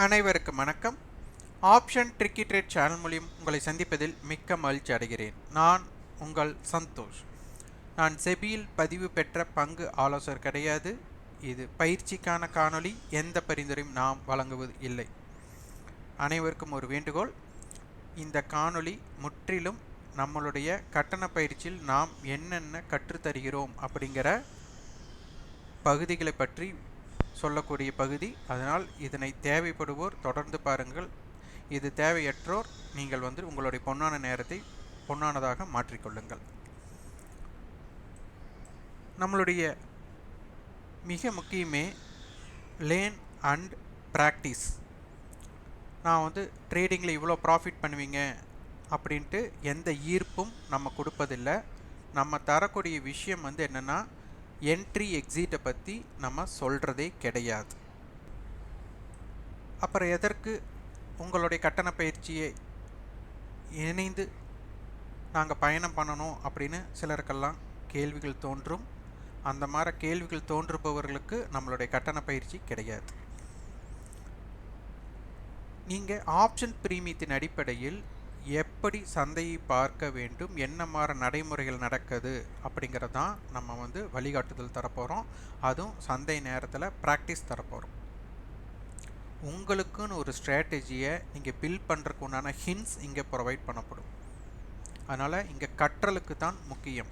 அனைவருக்கும் வணக்கம். Option tricky trade channel மூலியம் உங்களை சந்திப்பதில் மிக்க மகிழ்ச்சி அடைகிறேன். நான் உங்கள் சந்தோஷ். நான் செபியில் பதிவு பெற்ற பங்கு ஆலோசகர் கிடையாது. இது பயிற்சிக்கான காணொளி. எந்த பரிந்துரையும் நாம் வழங்குவது இல்லை. அனைவருக்கும் ஒரு வேண்டுகோள், இந்த காணொளி முற்றிலும் நம்மளுடைய கட்டண பயிற்சியில் நாம் என்னென்ன கற்றுத்தருகிறோம் அப்படிங்கிற பகுதிகளை பற்றி சொல்லக்கூடிய பகுதி. அதனால் இதனை தேவைப்படுவோர் தொடர்ந்து பாருங்கள். இது தேவையற்றோர் நீங்கள் உங்களுடைய பொன்னான நேரத்தை பொன்னானதாக மாற்றிக்கொள்ளுங்கள். நம்மளுடைய மிக முக்கியமே லேர்ன் அண்ட் ப்ராக்டிஸ். நான் ட்ரேடிங்கில் இவ்வளோ ப்ராஃபிட் பண்ணுவீங்க அப்படின்ட்டு எந்த ஈர்ப்பும் நம்ம கொடுப்பதில்லை. நம்ம தரக்கூடிய விஷயம் என்னென்னா, என்ட்ரி எக்ஸிட்டை பற்றி நம்ம சொல்கிறதே கிடையாது. அப்புறம் எதற்கு உங்களுடைய கட்டண பயிற்சியை இணைந்து நாங்கள் பயணம் பண்ணணும் அப்படின்னு சிலருக்கெல்லாம் கேள்விகள் தோன்றும். அந்த மாதிரி கேள்விகள் தோன்றுபவர்களுக்கு நம்மளுடைய கட்டண பயிற்சி கிடையாது. நீங்கள் ஆப்ஷன் பிரீமியத்தின் அடிப்படையில் எப்படி சந்தையை பார்க்க வேண்டும், என்ன மாதிரி நடைமுறைகள் நடக்குது அப்படிங்கிறதான் நம்ம வழிகாட்டுதல் தரப்போகிறோம். அதுவும் சந்தை நேரத்தில் ப்ராக்டிஸ் தரப்போகிறோம். உங்களுக்குன்னு ஒரு ஸ்ட்ராட்டஜியை நீங்கள் பில்ட் பண்ணுறதுக்கு உண்டான ஹிண்ட்ஸ் இங்கே ப்ரொவைட் பண்ணப்படும். அதனால் இங்கே கற்றலுக்கு தான் முக்கியம்.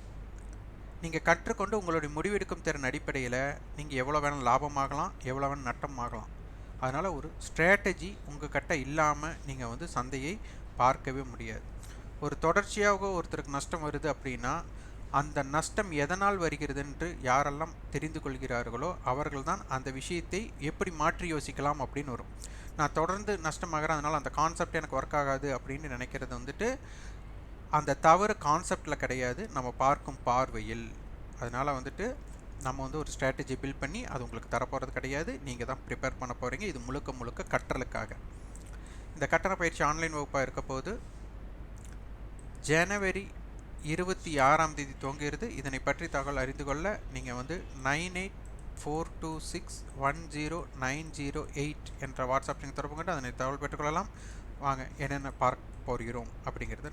நீங்கள் கற்றுக்கொண்டு உங்களுடைய முடிவெடுக்கும் திறன் அடிப்படையில் நீங்கள் எவ்வளோ வேணும் லாபமாகலாம், எவ்வளோ வேணும் நட்டம் ஆகலாம். அதனால் ஒரு ஸ்ட்ராட்டஜி உங்கள் கிட்ட இல்லாமல் நீங்கள் சந்தையை பார்க்கவே முடியாது. ஒரு தொடர்ச்சியாக ஒருத்தருக்கு நஷ்டம் வருது அப்படின்னா அந்த நஷ்டம் எதனால் வருகிறது என்று யாரெல்லாம் தெரிந்து கொள்கிறார்களோ அவர்கள்தான் அந்த விஷயத்தை எப்படி மாற்றி யோசிக்கலாம் அப்படின்னு வரும். நான் தொடர்ந்து நஷ்டமாகிறேன், அதனால் அந்த கான்செப்ட் எனக்கு ஒர்க் ஆகாது அப்படின்னு நினைக்கிறது அந்த தவறு கான்செப்டில் கிடையாது, நம்ம பார்க்கும் பார்வையில். அதனால் நம்ம ஒரு ஸ்ட்ராட்டஜி பில்ட் பண்ணி அது உங்களுக்கு தரப்போகிறது கிடையாது. நீங்கள் தான் ப்ரிப்பேர் பண்ண போகிறீங்க. இது முழுக்க முழுக்க கற்றலுக்காக. இந்த கட்டண பயிற்சி ஆன்லைன் வகுப்பாக இருக்க போது ஜனவரி 26ஆம் தேதி துவங்குகிறது. இதனை பற்றி தகவல் அறிந்து கொள்ள நீங்கள் 9842610908 என்ற வாட்ஸ்அப் தொடர்பு கொண்டு அதனை தகவல் பெற்றுக்கொள்ளலாம். வாங்க என்னென்ன பார்க்க போகிறோம் அப்படிங்கிறது.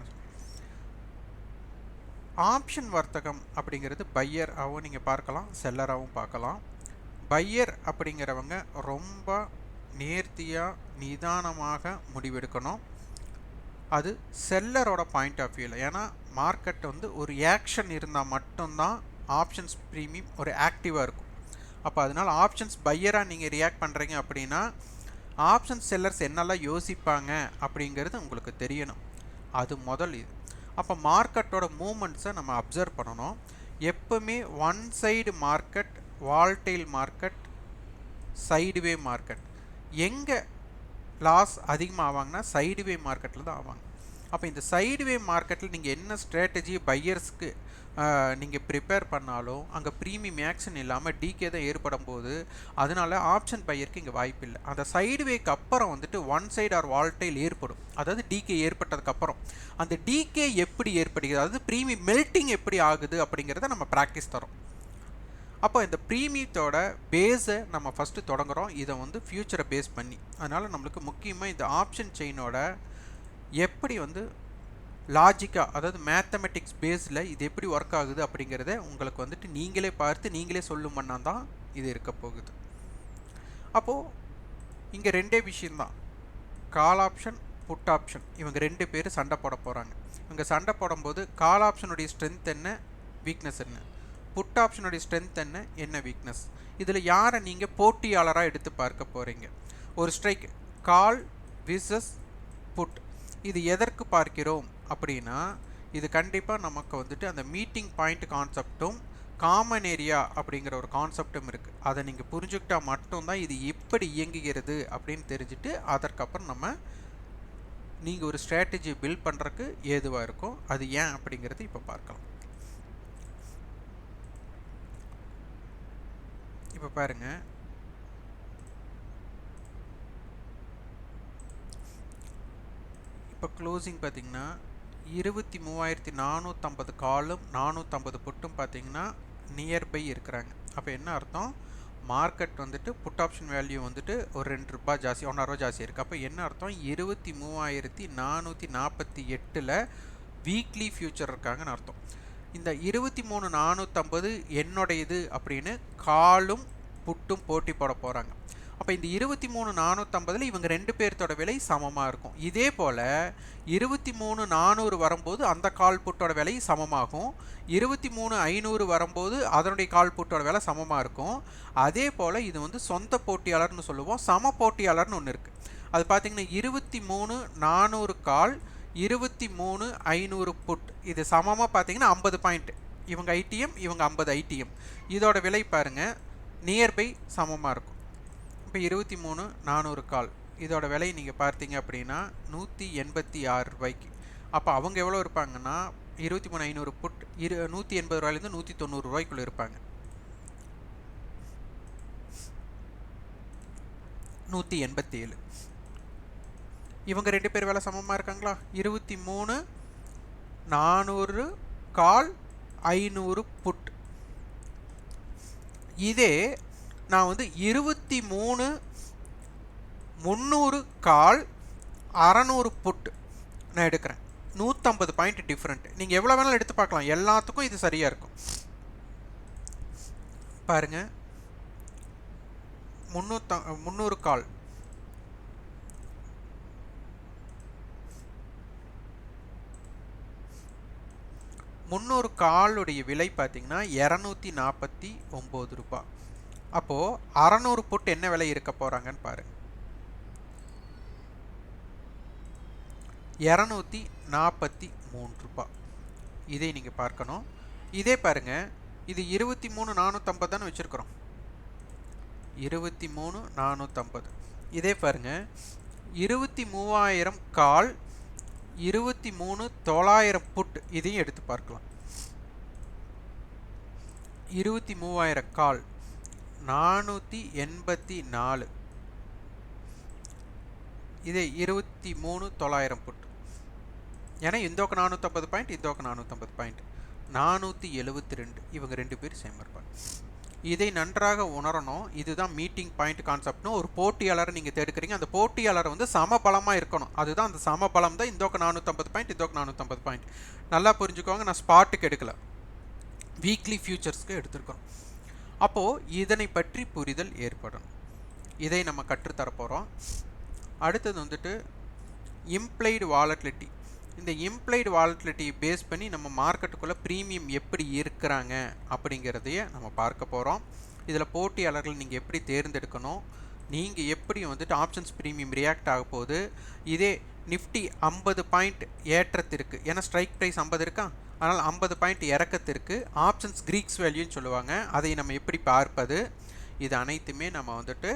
ஆப்ஷன் வர்த்தகம் அப்படிங்கிறது பையராகவும் நீங்கள் பார்க்கலாம், செல்லராகவும் பார்க்கலாம். பையர் அப்படிங்கிறவங்க ரொம்ப நேர்த்தியாக நிதானமாக முடிவெடுக்கணும். அது செல்லரோட பாயிண்ட் ஆஃப் வியூவில். ஏன்னா மார்க்கெட் ஒரு ஆக்ஷன் இருந்தால் மட்டும்தான் ஆப்ஷன்ஸ் ப்ரீமியம் ஒரு ஆக்டிவாக இருக்கும். அப்போ அதனால் ஆப்ஷன்ஸ் பையராக நீங்கள் ரியாக்ட் பண்ணுறீங்க அப்படின்னா ஆப்ஷன்ஸ் செல்லர்ஸ் என்னெல்லாம் யோசிப்பாங்க அப்படிங்கிறது உங்களுக்கு தெரியணும். அது முதல் இது. அப்போ மார்க்கெட்டோட மூமெண்ட்ஸை நம்ம அப்சர்வ் பண்ணணும். எப்பவுமே one side market, volatile market, சைடுவே market. எங்கே லாஸ் அதிகமாக ஆவாங்கன்னா சைடுவே மார்க்கெட்டில் தான் ஆவாங்க. அப்போ இந்த சைடுவே மார்க்கெட்டில் நீங்கள் என்ன ஸ்ட்ராட்டஜி பையர்ஸ்க்கு நீங்கள் ப்ரிப்பேர் பண்ணாலும் அங்கே ப்ரீமியம் ஆக்ஷன் இல்லாமல் டிகே தான் ஏற்படும் போது அதனால் ஆப்ஷன் பையருக்கு இங்கே வாய்ப்பு இல்லை. அந்த சைடுவேக்கு அப்புறம் ஒன் சைடு ஆர் வால்டைல் ஏற்படும். அதாவது டிகே ஏற்பட்டதுக்கப்புறம் அந்த டிகே எப்படி ஏற்படுகிறது, அதாவது ப்ரீமியம் மெல்ட்டிங் எப்படி ஆகுது அப்படிங்கிறத நம்ம ப்ராக்டிஸ் தரோம். அப்போ இந்த ப்ரீமியத்தோட பேஸை நம்ம ஃபஸ்ட்டு தொடங்குகிறோம். இதை ஃப்யூச்சரை பேஸ் பண்ணி. அதனால் நம்மளுக்கு முக்கியமாக இந்த ஆப்ஷன் செயினோட எப்படி லாஜிக்காக, அதாவது மேத்தமெட்டிக்ஸ் பேஸில் இது எப்படி ஒர்க் ஆகுது அப்படிங்கிறத உங்களுக்கு நீங்களே பார்த்து நீங்களே சொல்லும் பண்ணா தான் இது இருக்க போகுது. அப்போது இங்கே ரெண்டே விஷயந்தான், கால் ஆப்ஷன், புட் ஆப்ஷன். இவங்க ரெண்டு பேர் சண்டை போட போகிறாங்க. இவங்க சண்டை போடும்போது கால் ஆப்ஷனுடைய ஸ்ட்ரென்த் என்ன, வீக்னஸ் என்ன, புட் ஆப்ஷனுடைய ஸ்ட்ரென்த் என்ன வீக்னஸ். இதில் யாரை நீங்கள் போட்டியாளராக எடுத்து பார்க்க போகிறீங்க. ஒரு ஸ்ட்ரைக் கால் விசஸ் புட், இது எதற்கு பார்க்கிறோம் அப்படின்னா இது கண்டிப்பாக நமக்கு அந்த மீட்டிங் பாயிண்ட் கான்செப்டும் காமன் ஏரியா அப்படிங்கிற ஒரு கான்செப்டும் இருக்குது. அதை நீங்கள் புரிஞ்சுக்கிட்டால் மட்டும்தான் இது எப்படி இயங்குகிறது அப்படின்னு தெரிஞ்சுட்டு அதற்கப்புறம் நீங்கள் ஒரு ஸ்ட்ராட்டஜி பில்ட் பண்ணுறதுக்கு ஏதுவாக இருக்கும். அது ஏன் அப்படிங்கிறது இப்போ பார்க்கலாம். இப்போ பாருங்கள், இப்போ க்ளோசிங் பார்த்திங்கன்னா 23,450 காலும் 450 புட்டும் பார்த்திங்கன்னா நியர்பை இருக்கிறாங்க. அப்போ என்ன அர்த்தம், மார்க்கெட் வந்துட்டு புட் ஆப்ஷன் வேல்யூ வந்துட்டு ஒரு ₹2 ஜாஸ்தி, ₹1.5 ஜாஸ்தி இருக்குது. அப்போ என்ன அர்த்தம்? 23,448 வீக்லி ஃபியூச்சர் இருக்காங்கன்னு அர்த்தம். இந்த 23,450 என்னுடையது அப்படின்னு காலும் புட்டும் போட்டி போட போகிறாங்க. அப்போ இந்த 23,450 இவங்க 2 பேர்த்தோட விலை சமமாக இருக்கும். இதே போல் 23,400 வரும்போது அந்த கால் புட்டோட விலை சமமாகும். 23,500 வரும்போது அதனுடைய கால் புட்டோட விலை சமமாக இருக்கும். அதே போல் இது வந்து சொந்த போட்டியாளர்னு சொல்லுவோம். சம போட்டியாளர்னு ஒன்று இருக்குது. அது பார்த்திங்கன்னா 23,400 கால், 23,500 புட். இது சமமாக பார்த்தீங்கன்னா 50 பாயிண்ட். இவங்க ஐடிஎம், இவங்க 50 ஐடிஎம். இதோட விலை பாருங்கள் நியர்பை சமமாக இருக்கும். இப்போ 23,400 கால் இதோட விலை நீங்கள் பார்த்தீங்க அப்படின்னா ₹186. அப்போ அவங்க எவ்வளோ இருப்பாங்கன்னா 23,500 புட் ₹180 ₹190 இருப்பாங்க. 187. இவங்க 2 பேர் விலை சமமாக இருக்காங்களா? 23,400 கால், 500 புட். இதே நான் வந்து 23,300 கால், 600 புட் நான் எடுக்கிறேன். 150 பாயிண்ட் டிஃப்ரெண்ட். நீங்கள் எவ்வளோ வேணாலும் எடுத்து பார்க்கலாம், எல்லாத்துக்கும் இது சரியாக இருக்கும். பாருங்கள், 300 கால், 300 காலுடைய விலை பார்த்தீங்கன்னா ₹249. அப்போது 600 புட் என்ன விலை இருக்க போகிறாங்கன்னு பாருங்கள். ₹243. இதை நீங்கள் பார்க்கணும். இதே பாருங்கள், இது 23,450 தானே வச்சுருக்கிறோம். 23,450. இதே பாருங்கள், 23,000 கால், 23,900 புட். இதையும் எடுத்து பார்க்கலாம். 23,000 கால் 484. இதே 23,900 புட். ஏன்னா இந்தோக்கு 450 பாயிண்ட், இந்தோக்கு 450 பாயிண்ட், 472. இவங்க 2 பேர் சேம் இருப்பாங்க. இதை நன்றாக உணரணும். இதுதான் மீட்டிங் பாயிண்ட் கான்செப்ட்னு. ஒரு போட்டியாளரை நீங்கள் தேடுக்கிறீங்க, அந்த போட்டியாளர் வந்து சமபலமாக இருக்கணும். அதுதான் அந்த சமபலம் தான். இந்தோக்கு 450 பாயிண்ட், இந்தோக்கு 450 பாயிண்ட். நல்லா புரிஞ்சுக்கோங்க. நான் ஸ்பாட்டுக்கு எடுக்கல, வீக்லி ஃபியூச்சர்ஸ்க்கு எடுத்துருக்கோம். அப்போது இதனை பற்றி புரிதல் ஏற்படணும். இதை நம்ம கற்றுத்தரப்போகிறோம். அடுத்தது வந்துட்டு இம்ப்ளைடு வாலட்டிலிட்டி. இந்த இம்ப்ளைடு வாலட்டிலிட்டி பேஸ் பண்ணி நம்ம மார்க்கெட்டுக்குள்ளே ப்ரீமியம் எப்படி இருக்கிறாங்க அப்படிங்கிறதையே நம்ம பார்க்க போகிறோம். இதில் போட்டியாளர்கள் நீங்கள் எப்படி தேர்ந்தெடுக்கணும், நீங்கள் எப்படி வந்துட்டு ஆப்ஷன்ஸ் ப்ரீமியம் ரியாக்ட் ஆக போகுது. இதே நிஃப்டி 50 பாயிண்ட் ஏற்றத்திற்கு, ஏன்னா ஸ்ட்ரைக் ப்ரைஸ் 50 இருக்கா, அதனால் 50 பாயிண்ட் இறக்கத்திற்கு ஆப்ஷன்ஸ் க்ரீக்ஸ் வேல்யூன்னு சொல்லுவாங்க. அதை நம்ம எப்படி பார்ப்பது, இது அனைத்துமே நம்ம வந்துட்டு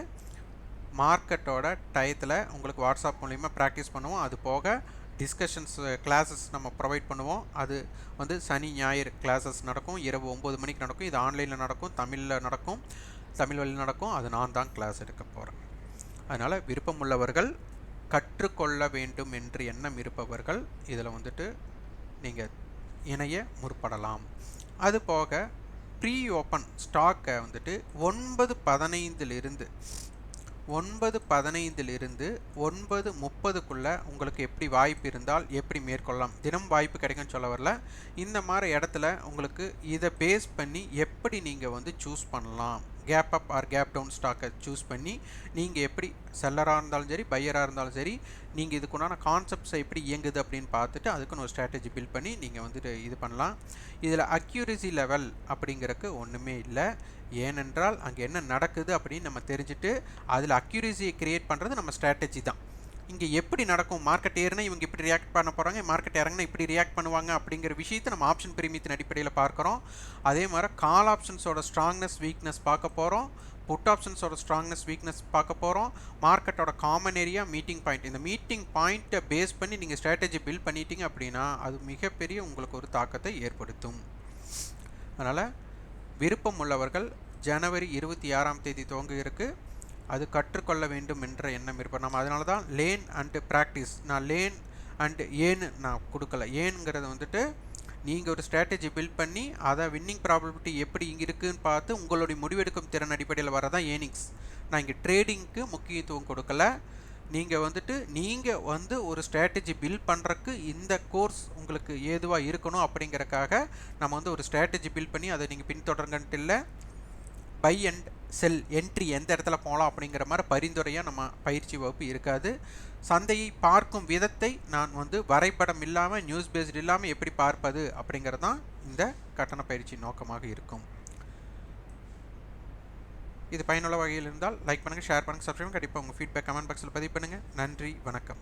மார்க்கெட்டோட டயத்தில் உங்களுக்கு வாட்ஸ்அப் மூலிமா ப்ராக்டிஸ் பண்ணுவோம். அது போக டிஸ்கஷன்ஸ் கிளாஸஸ் நம்ம ப்ரொவைட் பண்ணுவோம். அது வந்து சனி ஞாயிறு கிளாஸஸ் நடக்கும், இரவு 9 மணிக்கு நடக்கும். இது ஆன்லைனில் நடக்கும், தமிழில் நடக்கும், தமிழ் வழியில் நடக்கும். அது நான் தான் கிளாஸ் எடுக்க போகிறேன். அதனால் விருப்பமுள்ளவர்கள், கற்றுக்கொள்ள வேண்டும் என்று எண்ணம் இருப்பவர்கள் இதில் வந்துட்டு நீங்கள் இணைய முற்படலாம். அது போக ப்ரீ ஓப்பன் ஸ்டாக்கை வந்துட்டு 9:15 9:30 உங்களுக்கு எப்படி வாய்ப்பு இருந்தால் எப்படி மேற்கொள்ளலாம். தினம் வாய்ப்பு கிடைக்கும்னு சொல்ல வரல. இந்த மாதிரி இடத்துல உங்களுக்கு இதை பேஸ் பண்ணி எப்படி நீங்கள் வந்து சூஸ் பண்ணலாம், cap up or cap down ஸ்டாக்கை சூஸ் பண்ணி நீங்கள் எப்படி செல்லராக இருந்தாலும் சரி, பையராக இருந்தாலும் சரி, நீங்கள் இதுக்குண்டான கான்செப்ட்ஸை எப்படி இயங்குது அப்படின்னு பார்த்துட்டு அதுக்குன்னு ஒரு ஸ்ட்ராட்டஜி பில்ட் பண்ணி நீங்கள் வந்துட்டு இது பண்ணலாம். இதில் அக்யூரசி லெவல் அப்படிங்கிறதுக்கு ஒன்றுமே இல்லை. ஏனென்றால் அங்கே என்ன நடக்குது அப்படின்னு நம்ம தெரிஞ்சுட்டு அதில் அக்யூரசியை க்ரியேட் பண்ணுறது நம்ம ஸ்ட்ராட்டஜி தான். இங்கே எப்படி நடக்கும், மார்க்கெட் ஏறினா இவங்க இப்படி ரியாக்ட் பண்ண போகிறாங்க, மார்க்கெட் இறங்கினா இப்படி ரியாக்ட் பண்ணுவாங்க அப்படிங்கிற விஷயத்தை நம்ம ஆப்ஷன் பிரீமியத்தின் அடிப்படையில் பார்க்குறோம். அதே மாதிரி கால் ஆப்ஷன்ஸோட ஸ்ட்ராங்னஸ் வீக்னஸ் பார்க்க போகிறோம், புட் ஆப்ஷன்ஸோட ஸ்ட்ராங்னஸ் வீக்னஸ் பார்க்க போகிறோம், மார்க்கெட்டோட காமன் ஏரியா, மீட்டிங் பாயிண்ட். இந்த மீட்டிங் பாயிண்ட்டை பேஸ் பண்ணி நீங்கள் ஸ்ட்ராட்டஜி பில்ட் பண்ணிட்டீங்க அப்படின்னா அது மிகப்பெரிய உங்களுக்கு ஒரு தாக்கத்தை ஏற்படுத்தும். அதனால் விருப்பம் உள்ளவர்கள் ஜனவரி 26ஆம் தேதி துவங்குகிறதுக்கு அது கற்றுக்கொள்ள வேண்டும் என்ற எண்ணம் இருப்போம். நம்ம அதனால தான் லேர்ன் அண்டு ப்ராக்டிஸ், நான் லேர்ன் அண்டு ஏன்னு நான் கொடுக்கல. ஏன்ங்கிறது வந்துட்டு நீங்கள் ஒரு ஸ்ட்ராட்டஜி பில்ட் பண்ணி அதை வின்னிங் ப்ராபபிலிட்டி எப்படி இங்கே இருக்குதுன்னு பார்த்து உங்களுடைய முடிவெடுக்கும் திறன் அடிப்படையில் வரதான் ஏர்னிங்ஸ். நான் இங்கே ட்ரேடிங்க்கு முக்கியத்துவம் கொடுக்கல. நீங்கள் வந்து ஒரு ஸ்ட்ராட்டஜி பில்ட் பண்ணுறக்கு இந்த கோர்ஸ் உங்களுக்கு ஏதுவாக இருக்கணும் அப்படிங்கிறக்காக நம்ம வந்து ஒரு ஸ்ட்ராட்டஜி பில்ட் பண்ணி அதை நீங்கள் பின்தொடருங்கன்ட்டு இல்லை. பை அண்ட் செல் என்ட்ரி எந்த இடத்துல போகலாம் அப்படிங்கிற மாதிரி பரிந்துரையாக நம்ம பயிற்சி வகுப்பு இருக்காது. சந்தையை பார்க்கும் விதத்தை நான் வந்து வரைபடம் இல்லாமல் நியூஸ் பேஸ்டு இல்லாமல் எப்படி பார்ப்பது அப்படிங்கிறது தான் இந்த கட்டண பயிற்சி நோக்கமாக இருக்கும். இது பயனுள்ள வகையில் இருந்தால் லைக் பண்ணுங்கள், ஷேர் பண்ணுங்கள், சப்ஸ்கிரைப். கண்டிப்பாக உங்கள் ஃபீட்பேக் கமெண்ட் பாக்ஸில் பதிவு பண்ணுங்கள். நன்றி, வணக்கம்.